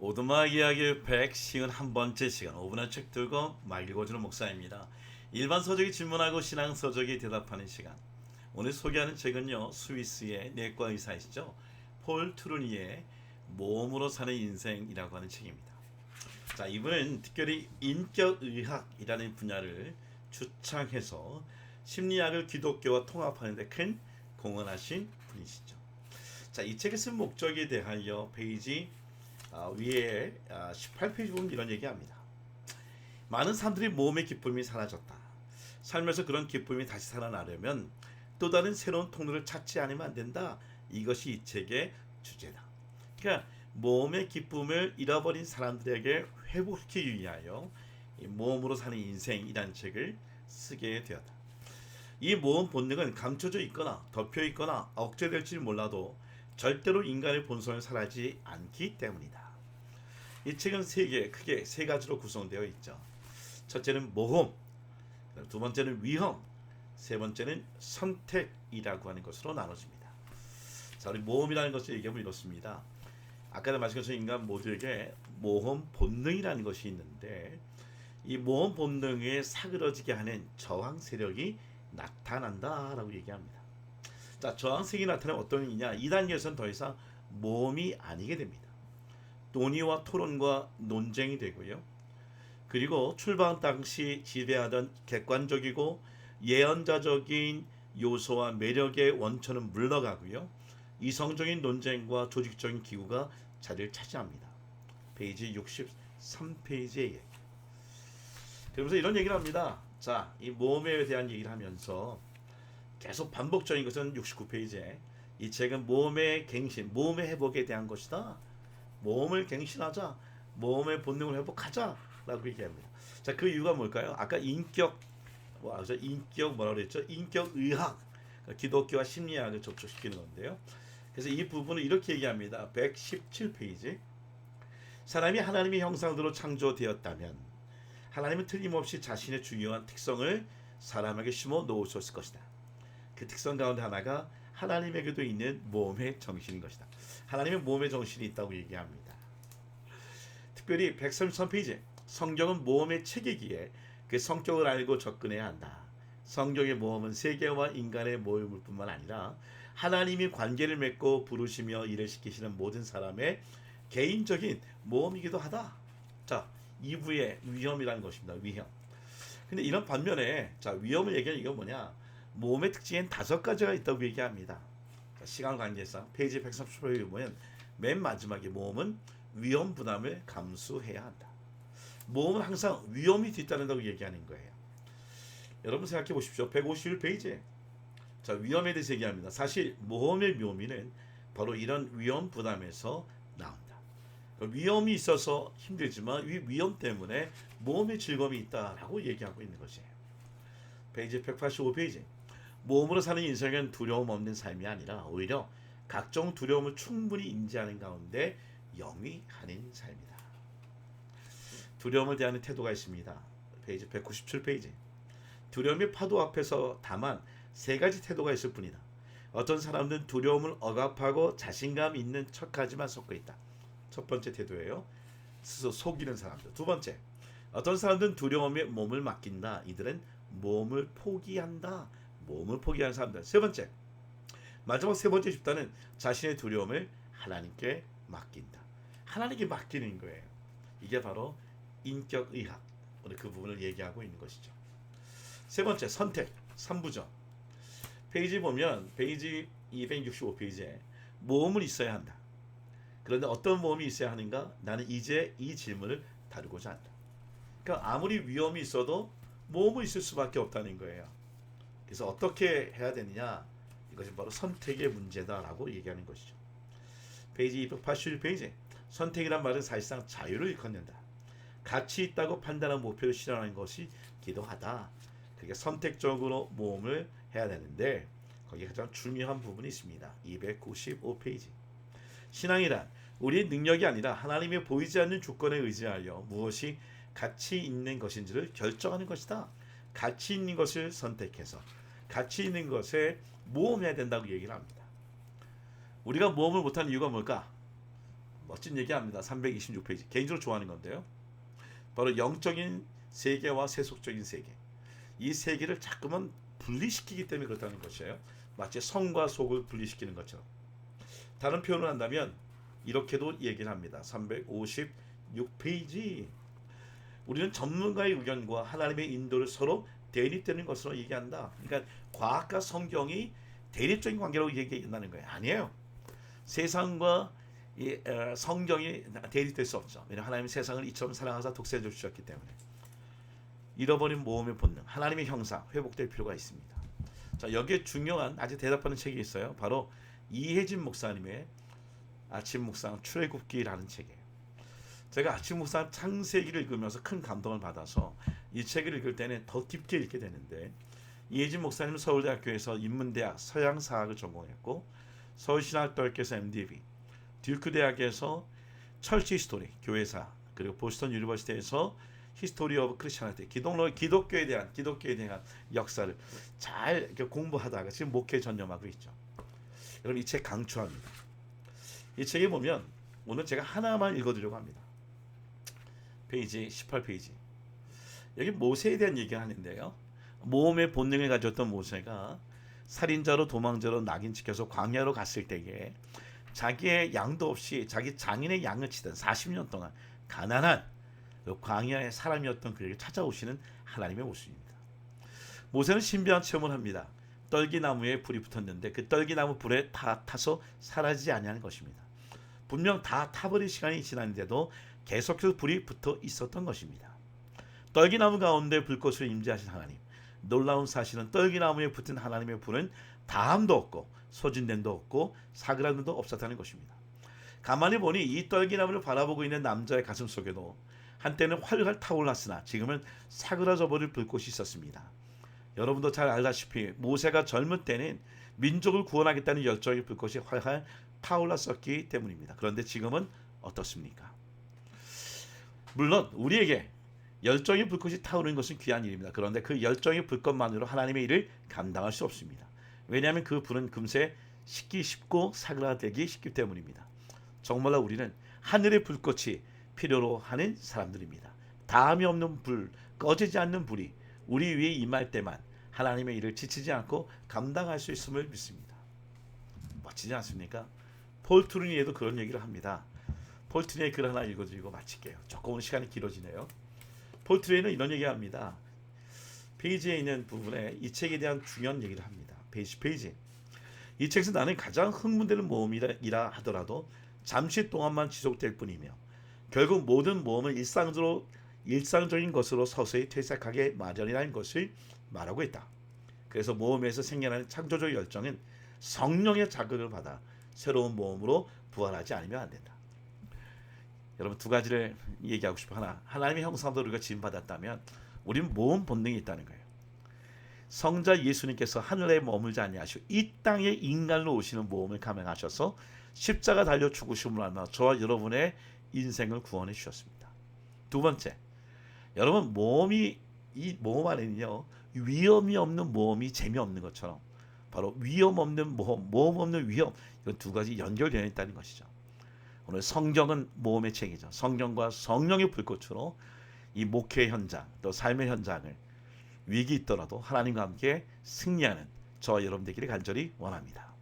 오두막 이야기 151번째 시간 5분의 책 들고 말 읽어주는 목사입니다. 일반 서적이 질문하고 신앙 서적이 대답하는 시간. 오늘 소개하는 책은요, 스위스의 내과 의사이시죠, 폴 트루니의 모험으로 사는 인생이라고 하는 책입니다. 자, 이분은 특별히 인격의학이라는 분야를 주창해서 심리학을 기독교와 통합하는 데 큰 공헌하신 분이시죠. 자, 이 책을 쓴 목적에 대하여 페이지 위에 18페이지 보면 이런 얘기합니다. 많은 사람들이 모험의 기쁨이 사라졌다. 살면서 그런 기쁨이 다시 살아나려면 또 다른 새로운 통로를 찾지 않으면 안 된다. 이것이 이 책의 주제다. 그러니까 모험의 기쁨을 잃어버린 사람들에게 회복시키기 위하여 이 모험으로 사는 인생이라는 책을 쓰게 되었다. 이 모험 본능은 감춰져 있거나 덮여 있거나 억제될지 몰라도 절대로 인간의 본성을 사라지지 않기 때문이다. 이 책은 크게 세 가지로 구성되어 있죠. 첫째는 모험, 두 번째는 위험, 세 번째는 선택이라고 하는 것으로 나눠집니다. 자, 우리 모험이라는 것을 얘기하면 이렇습니다. 아까도 말씀드린 것처럼 인간 모두에게 모험 본능이라는 것이 있는데, 이 모험 본능에 사그러지게 하는 저항 세력이 나타난다라고 얘기합니다. 자, 저항색이 나타나면 어떤 의미냐? 2단계에서는 더 이상 모험이 아니게 됩니다. 논의와 토론과 논쟁이 되고요. 그리고 출발 당시 지배하던 객관적이고 예언자적인 요소와 매력의 원천은 물러가고요. 이성적인 논쟁과 조직적인 기구가 자리를 차지합니다. 페이지 63페이지의 얘기. 그러면서 이런 얘기를 합니다. 자, 이 모험에 대한 얘기를 하면서 계속 반복적인 것은 69페이지에 이 책은 모험의 갱신, 모험의 회복에 대한 것이다. 모험을 갱신하자, 모험의 본능을 회복하자 라고 얘기합니다. 자, 그 이유가 뭘까요? 아까 인격 뭐라 그랬죠? 인격의학, 기독교와 심리학을 접촉시키는 건데요. 그래서 이 부분을 이렇게 얘기합니다. 117페이지. 사람이 하나님의 형상대로 창조되었다면 하나님은 틀림없이 자신의 중요한 특성을 사람에게 심어 놓으셨을 것이다. 그 특성 가운데 하나가 하나님에게도 있는 모험의 정신인 것이다. 하나님의 모험의 정신이 있다고 얘기합니다. 특별히 133페이지. 성경은 모험의 책이기에 그 성격을 알고 접근해야 한다. 성경의 모험은 세계와 인간의 모험일 뿐만 아니라 하나님이 관계를 맺고 부르시며 일을 시키시는 모든 사람의 개인적인 모험이기도 하다. 자, 2부의 위험이라는 것입니다. 위험. 근데 이런 반면에 자, 위험을 얘기하는 이건 뭐냐? 모험의 특징엔 5가지가 있다고 얘기합니다. 자, 시간 관계상 페이지 130페이지 보면 맨 마지막에 모험은 위험 부담을 감수해야 한다. 모험은 항상 위험이 뒤따른다고 얘기하는 거예요. 여러분 생각해 보십시오. 151페이지에 자, 위험에 대해서 얘기합니다. 사실 모험의 묘미는 바로 이런 위험 부담에서 나온다. 위험이 있어서 힘들지만 이 위험 때문에 모험의 즐거움이 있다라고 얘기하고 있는 것이에요. 페이지 185페이지. 모험으로 사는 인생은 두려움 없는 삶이 아니라 오히려 각종 두려움을 충분히 인지하는 가운데 영위하는 삶이다. 두려움을 대하는 태도가 있습니다. 페이지 197페이지. 두려움의 파도 앞에서 다만 3가지 태도가 있을 뿐이다. 어떤 사람들은 두려움을 억압하고 자신감 있는 척하지만 섞고 있다. 첫 번째 태도예요. 스스로 속이는 사람들. 두 번째, 어떤 사람들은 두려움에 몸을 맡긴다. 이들은 몸을 포기한다. 몸을 포기하는 사람들. 세 번째, 마지막 세 번째 집단은 자신의 두려움을 하나님께 맡긴다. 하나님께 맡기는 거예요. 이게 바로 인격의학. 오늘 그 부분을 얘기하고 있는 것이죠. 세 번째, 선택. 3부죠. 페이지 보면 페이지 265페이지에 모험을 있어야 한다. 그런데 어떤 모험이 있어야 하는가? 나는 이제 이 질문을 다루고자 한다. 그러니까 아무리 위험이 있어도 모험은 있을 수밖에 없다는 거예요. 그래서 어떻게 해야 되느냐? 이것이 바로 선택의 문제다라고 얘기하는 것이죠. 페이지 281페이지. 선택이란 말은 사실상 자유를 일컫는다. 가치 있다고 판단한 목표를 실현하는 것이 기도하다. 그러니까 선택적으로 모험을 해야 되는데 거기에 가장 중요한 부분이 있습니다. 295페이지. 신앙이란 우리의 능력이 아니라 하나님의 보이지 않는 조건에 의지하여 무엇이 가치 있는 것인지를 결정하는 것이다. 가치 있는 것을 선택해서 가치 있는 것에 모험해야 된다고 얘기를 합니다. 우리가 모험을 못하는 이유가 뭘까? 멋진 얘기합니다. 326페이지. 개인적으로 좋아하는 건데요. 바로 영적인 세계와 세속적인 세계. 이 세계를 자꾸만 분리시키기 때문에 그렇다는 것이에요. 마치 성과 속을 분리시키는 것처럼. 다른 표현을 한다면 이렇게도 얘기를 합니다. 356페이지. 우리는 전문가의 의견과 하나님의 인도를 서로 대립되는 것으로 얘기한다. 그러니까 과학과 성경이 대립적인 관계로 얘기한다는 거예요. 아니에요. 세상과 성경이 대립될 수 없죠. 왜냐하면 하나님은 세상을 이처럼 사랑하사 독생자를 주셨기 때문에. 잃어버린 모험의 본능, 하나님의 형상 회복될 필요가 있습니다. 자, 여기에 중요한 아주 대답하는 책이 있어요. 바로 이혜진 목사님의 아침 묵상 출애굽기라는 책이에요. 제가 아침 묵상 창세기를 읽으면서 큰 감동을 받아서 이 책을 읽을 때는 더 깊게 읽게 되는데, 이혜진 목사님은 서울대학교에서 인문대학 서양사학을 전공했고 서울신학대학교에서 MDB, 듀크 대학에서 철치 히스토리 교회사, 그리고 보스턴 유니버시티에서 히스토리 오브 크리스천리티 기독교에 대한 역사를 잘 이렇게 공부하다가 지금 목회 전념하고 있죠. 여러분 이 책 강추합니다. 이 책에 보면 오늘 제가 하나만 읽어드리려고 합니다. 페이지 18페이지. 여기 모세에 대한 얘기를 하는데요. 모험의 본능을 가졌던 모세가 살인자로 도망자로 낙인 찍혀서 광야로 갔을 때에 자기의 양도 없이 자기 장인의 양을 치던 40년 동안 가난한 광야의 사람이었던 그에게 찾아오시는 하나님의 모습입니다. 모세는 신비한 체험을 합니다. 떨기나무에 불이 붙었는데 그 떨기나무 불에 다 타서 사라지지 아니하는 것입니다. 분명 다 타버릴 시간이 지났는데도 계속해서 불이 붙어 있었던 것입니다. 떨기나무 가운데 불꽃을 임재하신 하나님. 놀라운 사실은 떨기나무에 붙은 하나님의 불은 다함도 없고 소진됨도 없고 사그라듦도 없었다는 것입니다. 가만히 보니 이 떨기나무를 바라보고 있는 남자의 가슴 속에도 한때는 활활 타올랐으나 지금은 사그라져 버릴 불꽃이 있었습니다. 여러분도 잘 알다시피 모세가 젊을 때는 민족을 구원하겠다는 열정의 불꽃이 활활 타올랐었기 때문입니다. 그런데 지금은 어떻습니까? 물론 우리에게 열정의 불꽃이 타오르는 것은 귀한 일입니다. 그런데 그 열정의 불꽃만으로 하나님의 일을 감당할 수 없습니다. 왜냐하면 그 불은 금세 식기 쉽고 사그라들기 쉽기 때문입니다. 정말로 우리는 하늘의 불꽃이 필요로 하는 사람들입니다. 다함이 없는 불, 꺼지지 않는 불이 우리 위에 임할 때만 하나님의 일을 지치지 않고 감당할 수 있음을 믿습니다. 멋지지 않습니까? 폴 트루니에도 그런 얘기를 합니다. 폴 트루니의 글 하나 읽어드리고 마칠게요. 조금 오늘 시간이 길어지네요. 폴 트루니는 이런 얘기합니다. 페이지에 있는 부분에 이 책에 대한 중요한 얘기를 합니다. 페이지. 이 책에서 나는 가장 흥분되는 모험이라 하더라도 잠시 동안만 지속될 뿐이며 결국 모든 모험은 일상적인 것으로 서서히 퇴색하게 마련이라는 것을 말하고 있다. 그래서 모험에서 생겨나는 창조적 열정은 성령의 자극을 받아 새로운 모험으로 부활하지 않으면 안 된다. 여러분 두 가지를 얘기하고 싶어. 하나, 하나님의 형상으로 우리가 지음받았다면 우리는 모험 본능이 있다는 거예요. 성자 예수님께서 하늘에 머물지 아니하시고 이 땅에 인간으로 오시는 모험을 감행하셔서 십자가 달려 죽으심으로 알미암아 저와 여러분의 인생을 구원해 주셨습니다. 두 번째, 여러분 이 모험 안에는요 위험이 없는 모험이 재미없는 것처럼 바로 위험 없는 모험 없는 위험, 이건 두 가지 연결되어 있다는 것이죠. 오늘 성경은 모험의 책이죠. 성경과 성령의 불꽃으로 이 목회 현장 또 삶의 현장을 위기 있더라도 하나님과 함께 승리하는 저와 여러분 되기를 간절히 원합니다.